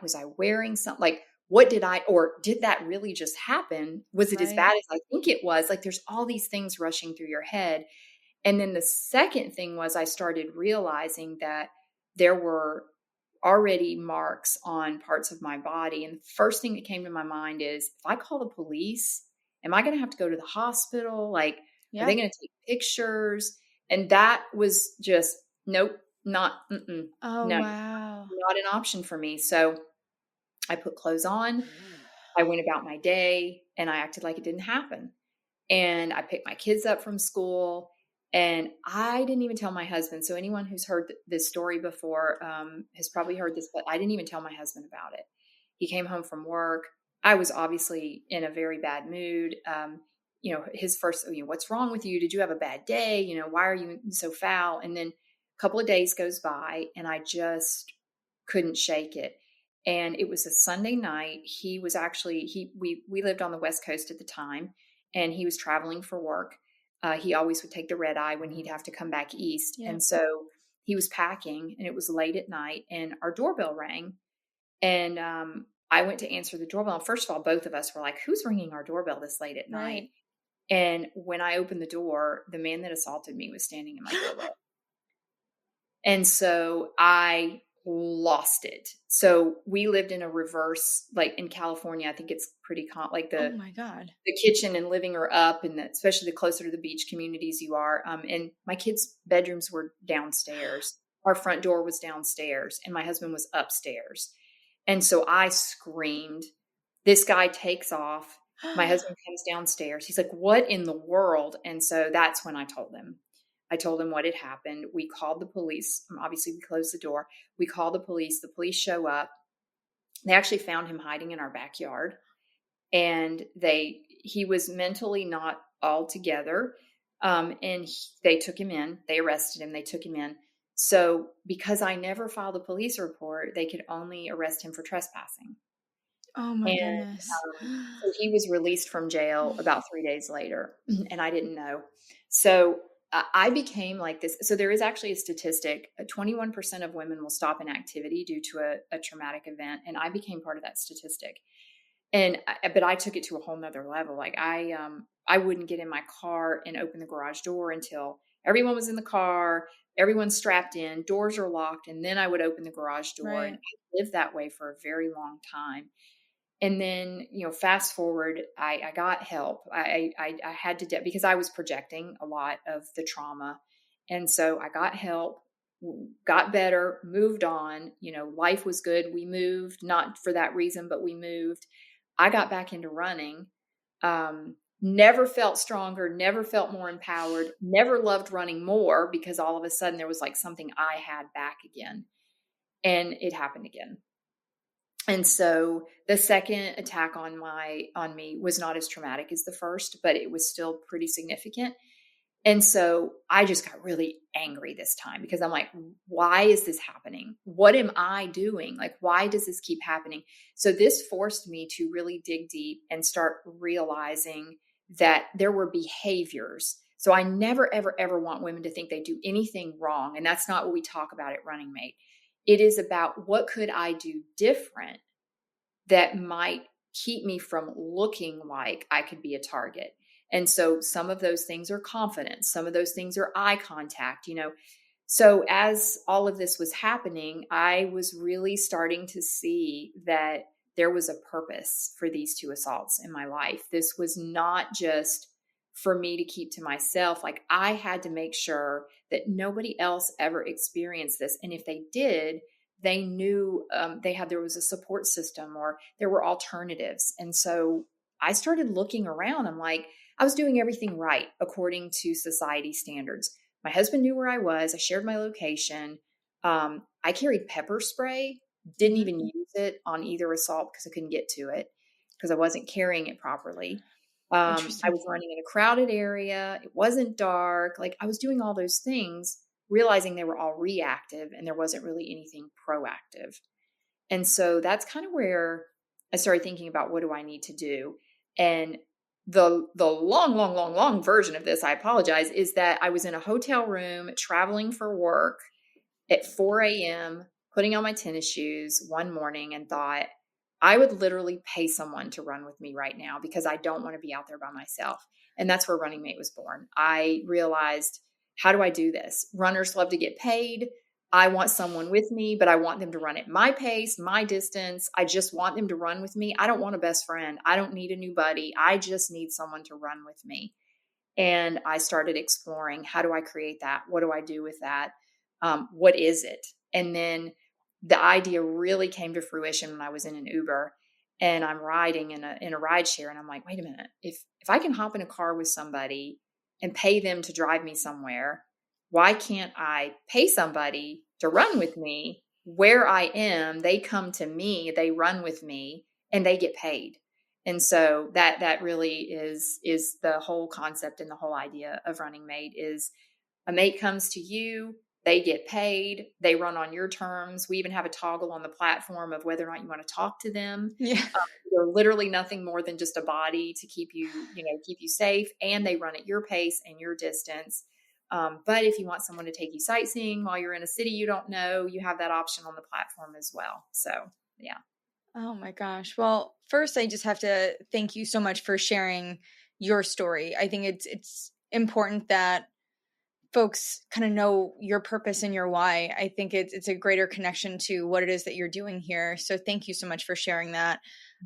Speaker 1: Was I wearing something, like, what did I, or did that really just happen? Was it as
Speaker 2: Right.
Speaker 1: bad as I think it was? Like, there's all these things rushing through your head. And then the second thing was I started realizing that there were already marks on parts of my body. And the first thing that came to my mind is, if I call the police, am I going to have to go to the hospital? Like, are they
Speaker 2: Yep.
Speaker 1: going to take pictures? And that was just, nope,
Speaker 2: Oh,
Speaker 1: no,
Speaker 2: wow.
Speaker 1: not an option for me. So I put clothes on, I went about my day, and I acted like it didn't happen. And I picked my kids up from school, and I didn't even tell my husband. So anyone who's heard this story before has probably heard this, but I didn't even tell my husband about it. He came home from work. I was obviously in a very bad mood. His first, what's wrong with you? Did you have a bad day? Why are you so foul? And then a couple of days goes by, and I just couldn't shake it. And it was a Sunday night. He was actually we lived on the West Coast at the time, and he was traveling for work. He always would take the red eye when he'd have to come back east.
Speaker 2: Yep.
Speaker 1: And so he was packing, and it was late at night, and our doorbell rang. And I went to answer the doorbell. And first of all, both of us were like, who's ringing our doorbell this late at night?
Speaker 2: Right.
Speaker 1: And when I opened the door, the man that assaulted me was standing in my doorway. And so I lost it. So we lived in a reverse, like in California, I think it's pretty like
Speaker 2: Oh, my God.
Speaker 1: the kitchen and living are up, and especially the closer to the beach communities you are. And my kids' bedrooms were downstairs. Our front door was downstairs, and my husband was upstairs. And so I screamed. This guy takes off. My husband comes downstairs. He's like, what in the world? And so that's when I told him. I told him what had happened. We called the police. Obviously, we closed the door. We called the police. The police show up. They actually found him hiding in our backyard. And he was mentally not all together. They took him in. They arrested him. They took him in. So because I never filed a police report, they could only arrest him for trespassing.
Speaker 2: Oh, my
Speaker 1: And
Speaker 2: goodness.
Speaker 1: so he was released from jail about 3 days later, and I didn't know. So I became like this. So there is actually a statistic: 21% of women will stop an activity due to a traumatic event, and I became part of that statistic. But I took it to a whole nother level. Like I wouldn't get in my car and open the garage door until everyone was in the car, everyone's strapped in, doors are locked, and then I would open the garage door. And
Speaker 2: Right.
Speaker 1: I lived that way for a very long time. And then, fast forward, I got help. I had to, because I was projecting a lot of the trauma. And so I got help, got better, moved on. Life was good. We moved, not for that reason, but we moved. I got back into running. Never felt stronger, never felt more empowered, never loved running more, because all of a sudden there was like something I had back again. And it happened again. And so the second attack on me was not as traumatic as the first, but it was still pretty significant. And so I just got really angry this time, because I'm like, why is this happening? What am I doing? Like, why does this keep happening? So this forced me to really dig deep and start realizing that there were behaviors. So I never, ever, ever want women to think they do anything wrong. And that's not what we talk about at Running Mate. It is about, what could I do different that might keep me from looking like I could be a target. And so some of those things are confidence. Some of those things are eye contact, So as all of this was happening, I was really starting to see that there was a purpose for these two assaults in my life. This was not just for me to keep to myself. Like, I had to make sure that nobody else ever experienced this. And if they did, they knew there was a support system, or there were alternatives. And so I started looking around. I'm like, I was doing everything right according to society standards. My husband knew where I was. I shared my location. I carried pepper spray, didn't even use it on either assault because I couldn't get to it, because I wasn't carrying it properly. I
Speaker 2: Interesting.
Speaker 1: was running in a crowded area. It wasn't dark. Like, I was doing all those things, realizing they were all reactive and there wasn't really anything proactive. And so that's kind of where I started thinking about, what do I need to do? And the long version of this, I apologize, is that I was in a hotel room traveling for work at 4 a.m., putting on my tennis shoes one morning, and thought, I would literally pay someone to run with me right now, because I don't want to be out there by myself. And that's where Running Mate was born. I realized, how do I do this? Runners love to get paid. I want someone with me, but I want them to run at my pace, my distance. I just want them to run with me. I don't want a best friend. I don't need a new buddy. I just need someone to run with me. And I started exploring, how do I create that? What do I do with that? What is it? And then the idea really came to fruition when I was in an Uber and I'm riding in a ride share. And I'm like, wait a minute, if I can hop in a car with somebody and pay them to drive me somewhere, why can't I pay somebody to run with me where I am? They come to me, they run with me, and they get paid. And so that really is the whole concept, and the whole idea of Running Mate is, a mate comes to you, they get paid, they run on your terms. We even have a toggle on the platform of whether or not you want to talk to them.
Speaker 2: Yeah.
Speaker 1: They're literally nothing more than just a body to keep you safe, and they run at your pace and your distance. But if you want someone to take you sightseeing while you're in a city you don't know, you have that option on the platform as well. So, yeah.
Speaker 2: Oh my gosh. Well, first, I just have to thank you so much for sharing your story. I think it's important that folks kind of know your purpose and your why. I think it's a greater connection to what it is that you're doing here. So thank you so much for sharing that.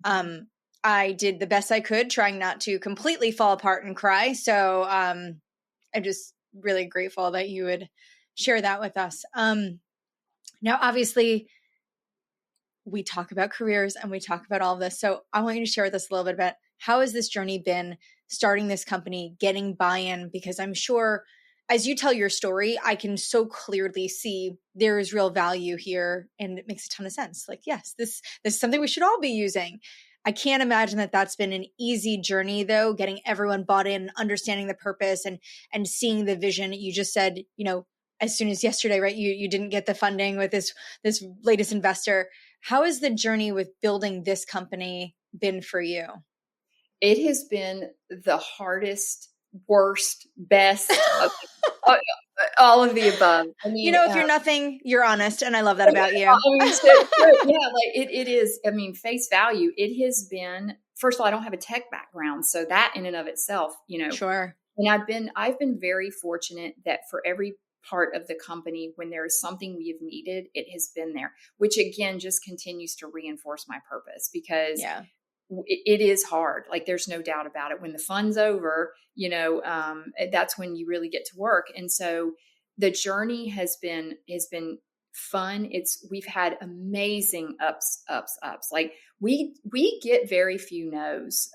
Speaker 2: I did the best I could, trying not to completely fall apart and cry. So I'm just really grateful that you would share that with us. Now, obviously, we talk about careers and we talk about all of this. So I want you to share with us a little bit about, how has this journey been, starting this company, getting buy-in? Because I'm sure as you tell your story, I can so clearly see there is real value here, and it makes a ton of sense. Like, yes, this is something we should all be using. I can't imagine that that's been an easy journey, though, getting everyone bought in, understanding the purpose, and seeing the vision. You just said, as soon as yesterday, right? You didn't get the funding with this latest investor. How has the journey with building this company been for you?
Speaker 1: It has been the hardest, worst, best. All of the above. I
Speaker 2: You
Speaker 1: mean,
Speaker 2: know, if you're nothing, you're honest, and I love that about you.
Speaker 1: I mean, yeah, like it is. I mean, face value. It has been. First of all, I don't have a tech background, so that in and of itself,
Speaker 2: Sure.
Speaker 1: and I've been very fortunate that for every part of the company, when there is something we have needed, it has been there, which again just continues to reinforce my purpose because
Speaker 2: Yeah.
Speaker 1: it is hard. Like there's no doubt about it. When the fun's over, that's when you really get to work. And so the journey has been fun. We've had amazing ups. Like we get very few no's,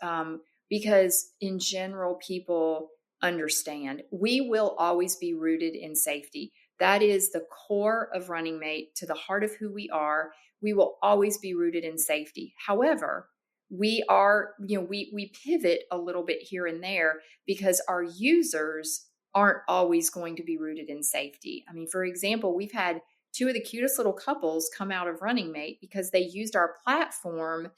Speaker 1: because in general people understand we will always be rooted in safety. That is the core of Running Mate, to the heart of who we are. We will always be rooted in safety. However, we are, we pivot a little bit here and there because our users aren't always going to be rooted in safety. I mean, for example, we've had two of the cutest little couples come out of Running Mate because they used our platform,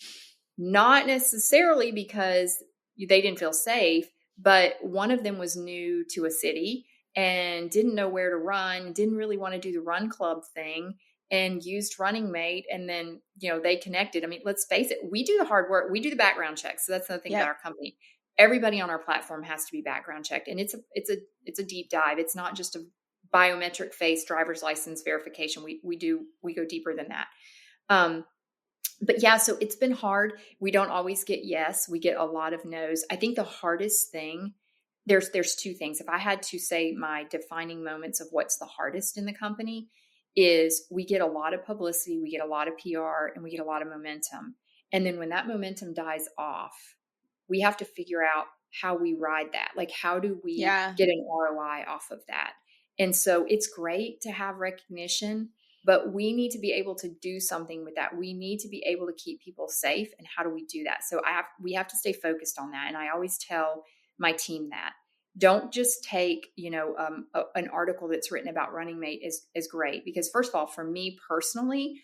Speaker 1: not necessarily because they didn't feel safe, but one of them was new to a city and didn't know where to run, didn't really want to do the run club thing, and used Running Mate. And then, they connected. I mean, let's face it, we do the hard work. We do the background checks. So that's another thing about
Speaker 2: Yep.
Speaker 1: our company. Everybody on our platform has to be background checked. And it's a deep dive. It's not just a biometric face driver's license verification. We go deeper than that. But yeah, so it's been hard. We don't always get yes. We get a lot of no's. I think the hardest thing, there's two things. If I had to say my defining moments of what's the hardest in the company, is we get a lot of publicity, we get a lot of PR, and we get a lot of momentum. And then when that momentum dies off, we have to figure out how we ride that. Like, how do we
Speaker 2: Yeah.
Speaker 1: get an ROI off of that? And so it's great to have recognition, but we need to be able to do something with that. We need to be able to keep people safe. And how do we do that? So we have to stay focused on that. And I always tell my team that. Don't just take, an article that's written about Running Mate is great, because first of all, for me personally,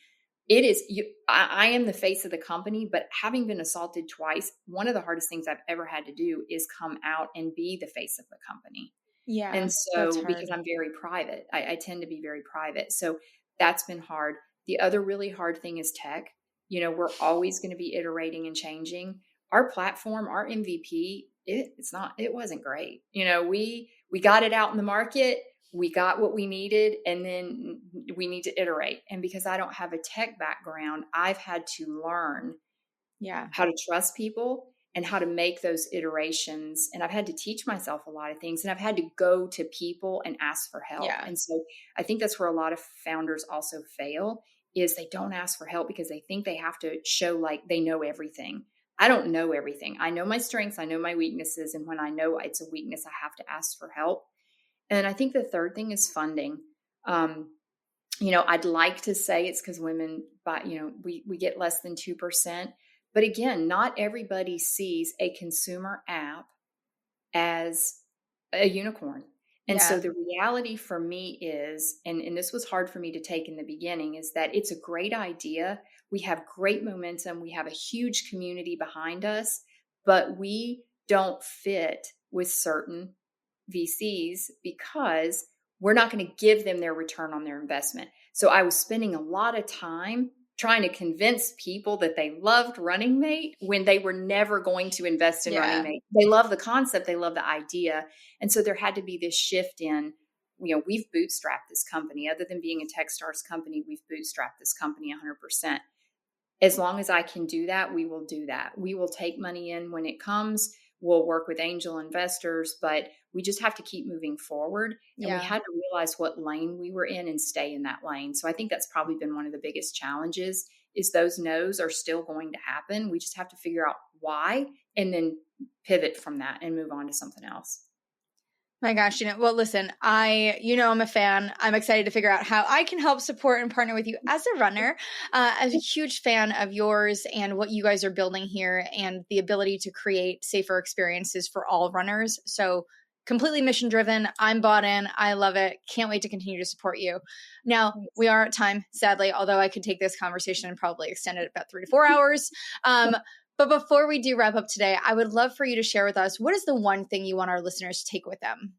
Speaker 1: it is I am the face of the company, but having been assaulted twice, one of the hardest things I've ever had to do is come out and be the face of the company.
Speaker 2: Yeah.
Speaker 1: And
Speaker 2: That's
Speaker 1: so, because
Speaker 2: hard.
Speaker 1: I'm very private, I tend to be very private. So that's been hard. The other really hard thing is tech. We're always going to be iterating and changing. Our platform, our MVP, it wasn't great. We got it out in the market, we got what we needed, and then we need to iterate. And because I don't have a tech background, I've had to learn
Speaker 2: Yeah.
Speaker 1: how to trust people and how to make those iterations. And I've had to teach myself a lot of things, and I've had to go to people and ask for help.
Speaker 2: Yeah.
Speaker 1: And so I think that's where a lot of founders also fail, is they don't ask for help because they think they have to show like they know everything. I don't know everything. I know my strengths, I know my weaknesses. And when I know it's a weakness, I have to ask for help. And I think the third thing is funding. I'd like to say it's because women, we get less than 2%. But again, not everybody sees a consumer app as a unicorn. And so
Speaker 2: Yeah.
Speaker 1: the reality for me is, and this was hard for me to take in the beginning, is that it's a great idea. We have great momentum. We have a huge community behind us, but we don't fit with certain VCs because we're not going to give them their return on their investment. So I was spending a lot of time trying to convince people that they loved Running Mate when they were never going to invest in Running
Speaker 2: Yeah.
Speaker 1: Mate. They love the concept, they love the idea. And so there had to be this shift in, we've bootstrapped this company. Other than being a Techstars company, we've bootstrapped this company 100%. As long as I can do that, we will do that. We will take money in when it comes. We'll work with angel investors, but we just have to keep moving forward. And we
Speaker 2: Yeah.
Speaker 1: had to realize what lane we were in and stay in that lane. So I think that's probably been one of the biggest challenges, is those no's are still going to happen. We just have to figure out why and then pivot from that and move on to something else.
Speaker 2: My gosh, well, listen, I'm a fan. I'm excited to figure out how I can help support and partner with you as a runner. As a huge fan of yours and what you guys are building here, and the ability to create safer experiences for all runners. So completely mission driven. I'm bought in. I love it. Can't wait to continue to support you. Now, we are at time, sadly, although I could take this conversation and probably extend it about 3 to 4 hours. But before we do wrap up today, I would love for you to share with us, what is the one thing you want our listeners to take with them?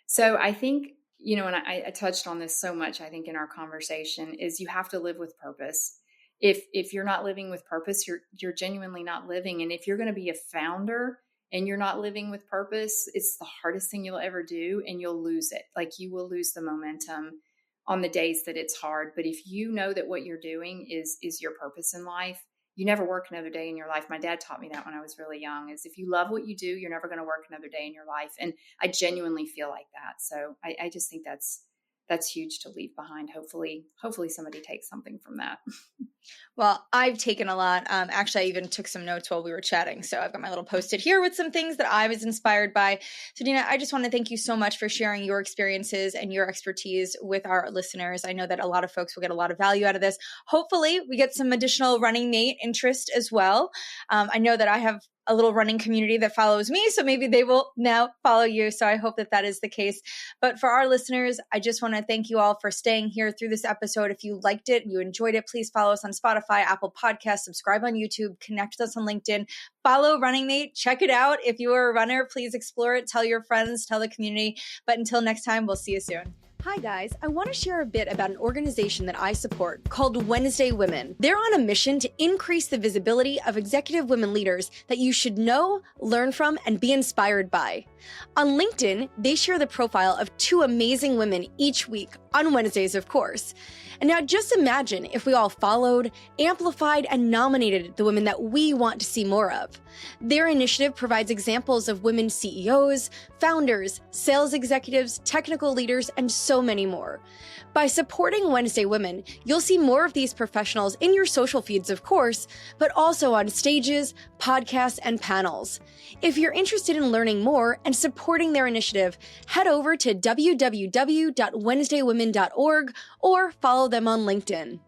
Speaker 1: So I think and I touched on this so much, I think, in our conversation, is you have to live with purpose. If you're not living with purpose, you're genuinely not living. And if you're going to be a founder and you're not living with purpose, it's the hardest thing you'll ever do, and you'll lose it. Like, you will lose the momentum on the days that it's hard. But if you know that what you're doing is your purpose in life, you never work another day in your life. My dad taught me that when I was really young, is if you love what you do, you're never going to work another day in your life. And I genuinely feel like that. So I just think that's huge to leave behind. Hopefully somebody takes something from that.
Speaker 2: Well, I've taken a lot. Actually, I even took some notes while we were chatting. So I've got my little Post-it here with some things that I was inspired by. So Dena, I just want to thank you so much for sharing your experiences and your expertise with our listeners. I know that a lot of folks will get a lot of value out of this. Hopefully we get some additional running mate interest as well. I know that I have a little running community that follows me, so maybe they will now follow you. So I hope that that is the case. But for our listeners, I just want to thank you all for staying here through this episode. If you liked it, you enjoyed it, please follow us on Spotify, Apple Podcasts, subscribe on YouTube, connect with us on LinkedIn, follow Running Mate, check it out. If you are a runner, please explore it, tell your friends, tell the community. But until next time, we'll see you soon.
Speaker 3: Hi guys, I want to share a bit about an organization that I support called Wednesday Women. They're on a mission to increase the visibility of executive women leaders that you should know, learn from, and be inspired by. On LinkedIn, they share the profile of 2 amazing women each week, on Wednesdays of course. And now just imagine if we all followed, amplified, and nominated the women that we want to see more of. Their initiative provides examples of women CEOs, founders, sales executives, technical leaders, and so many more. By supporting Wednesday Women, you'll see more of these professionals in your social feeds, of course, but also on stages, podcasts, and panels. If you're interested in learning more and supporting their initiative, head over to www.wednesdaywomen.org or follow them on LinkedIn.